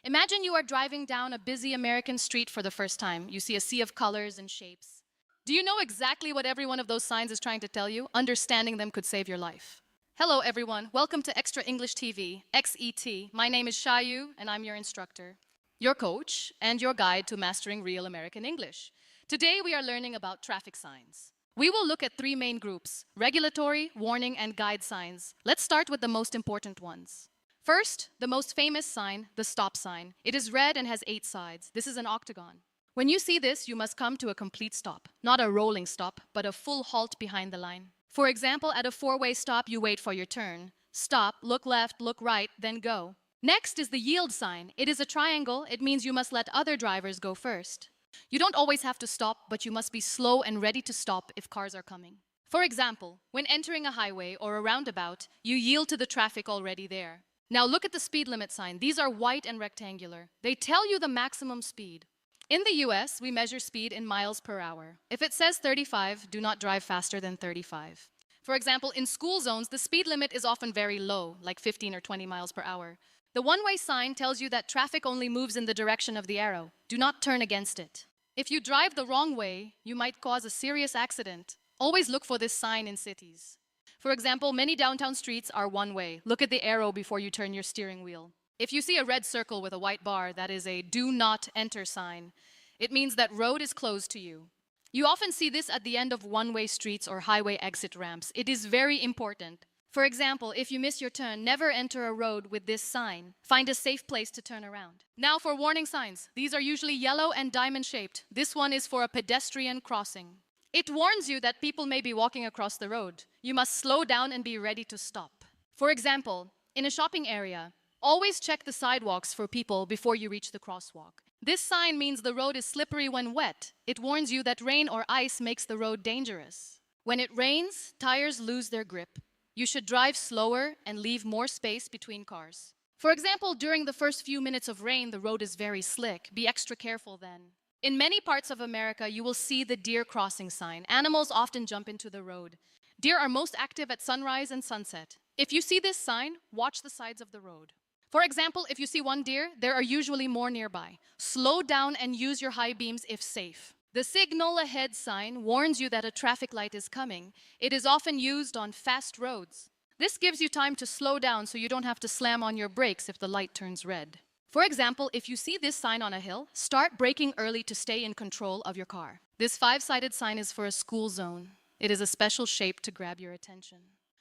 Imagine you are driving down a busy American street for the first time. You see a sea of colors and shapes. Do you know exactly what every one of those signs is trying to tell you? Understanding them could save your life. Hello, everyone. Welcome to Extra English TV, XET. My name is Shayu, and I'm your instructor, your coach, and your guide to mastering real American English. Today, we are learning about traffic signs. We will look at three main groups: regulatory, warning, and guide signs. Let's start with the most important ones. First, the most famous sign, the stop sign. It is red and has 8 sides. This is an octagon. When you see this, you must come to a complete stop. Not a rolling stop, but a full halt behind the line. For example, at a 4-way stop, you wait for your turn. Stop, look left, look right, then go. Next is the yield sign. It is a triangle. It means you must let other drivers go first. You don't always have to stop, but you must be slow and ready to stop if cars are coming. For example, when entering a highway or a roundabout, you yield to the traffic already there. Now look at the speed limit sign. These are white and rectangular. They tell you the maximum speed. In the US, we measure speed in miles per hour. If it says 35, do not drive faster than 35. For example, in school zones, the speed limit is often very low, like 15 or 20 miles per hour. The one-way sign tells you that traffic only moves in the direction of the arrow. Do not turn against it. If you drive the wrong way, you might cause a serious accident. Always look for this sign in cities. For example, many downtown streets are one way. Look at the arrow before you turn your steering wheel. If you see a red circle with a white bar, that is a do not enter sign. It means that road is closed to you. You often see this at the end of one-way streets or highway exit ramps. It is very important. For example, if you miss your turn, never enter a road with this sign. Find a safe place to turn around. Now for warning signs. These are usually yellow and diamond-shaped. This one is for a pedestrian crossing. It warns you that people may be walking across the road. You must slow down and be ready to stop. For example, in a shopping area, always check the sidewalks for people before you reach the crosswalk. This sign means the road is slippery when wet. It warns you that rain or ice makes the road dangerous. When it rains, tires lose their grip. You should drive slower and leave more space between cars. For example, during the first few minutes of rain, the road is very slick. Be extra careful then. In many parts of America, you will see the deer crossing sign. Animals often jump into the road. Deer are most active at sunrise and sunset. If you see this sign, watch the sides of the road. For example, if you see one deer, there are usually more nearby. Slow down and use your high beams if safe. The signal ahead sign warns you that a traffic light is coming. It is often used on fast roads. This gives you time to slow down so you don't have to slam on your brakes if the light turns red. For example, if you see this sign on a hill, start braking early to stay in control of your car. This 5-sided sign is for a school zone. It is a special shape to grab your attention.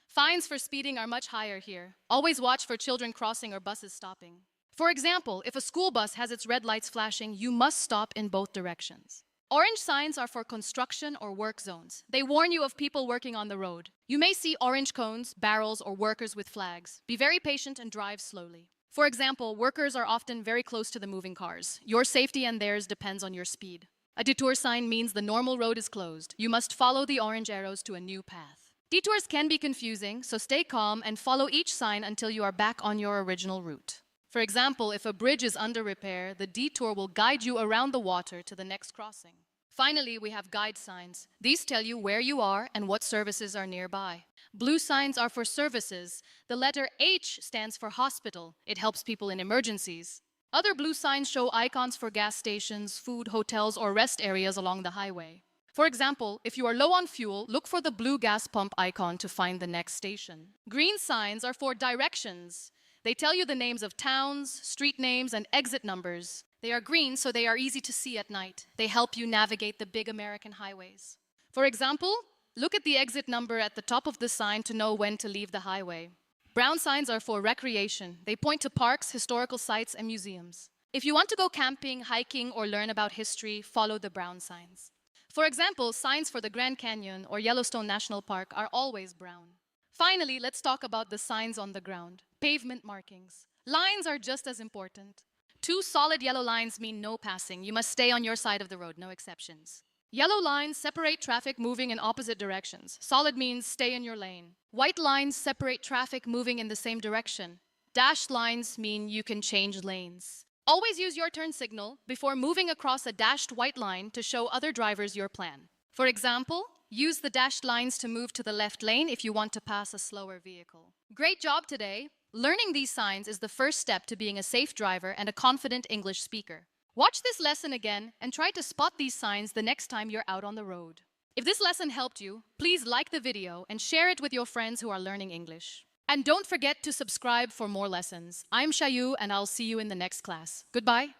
Fines for speeding are much higher here. Always watch for children crossing or buses stopping. For example, if a school bus has its red lights flashing, you must stop in both directions. Orange signs are for construction or work zones. They warn you of people working on the road. You may see orange cones, barrels, or workers with flags. Be very patient and drive slowly. For example, workers are often very close to the moving cars. Your safety and theirs depends on your speed. A detour sign means the normal road is closed. You must follow the orange arrows to a new path. Detours can be confusing, so stay calm and follow each sign until you are back on your original route. For example, if a bridge is under repair, the detour will guide you around the water to the next crossing. Finally, we have guide signs. These tell you where you are and what services are nearby. Blue signs are for services. The letter H stands for hospital. It helps people in emergencies. Other blue signs show icons for gas stations, food, hotels, or rest areas along the highway. For example, if you are low on fuel, look for the blue gas pump icon to find the next station. Green signs are for directions. They tell you the names of towns, street names, and exit numbers. They are green, so they are easy to see at night. They help you navigate the big American highways. For example, look at the exit number at the top of the sign to know when to leave the highway. Brown signs are for recreation. They point to parks, historical sites, and museums. If you want to go camping, hiking, or learn about history, follow the brown signs. For example, signs for the Grand Canyon or Yellowstone National Park are always brown. Finally, let's talk about the signs on the ground. Pavement markings. Lines are just as important. 2 solid yellow lines mean no passing. You must stay on your side of the road, no exceptions. Yellow lines separate traffic moving in opposite directions. Solid means stay in your lane. White lines separate traffic moving in the same direction. Dashed lines mean you can change lanes. Always use your turn signal before moving across a dashed white line to show other drivers your plan. For example, use the dashed lines to move to the left lane if you want to pass a slower vehicle. Great job today! Learning these signs is the first step to being a safe driver and a confident English speaker. Watch this lesson again and try to spot these signs the next time you're out on the road. If this lesson helped you, please like the video and share it with your friends who are learning English. And don't forget to subscribe for more lessons. I'm Shayu and I'll see you in the next class. Goodbye.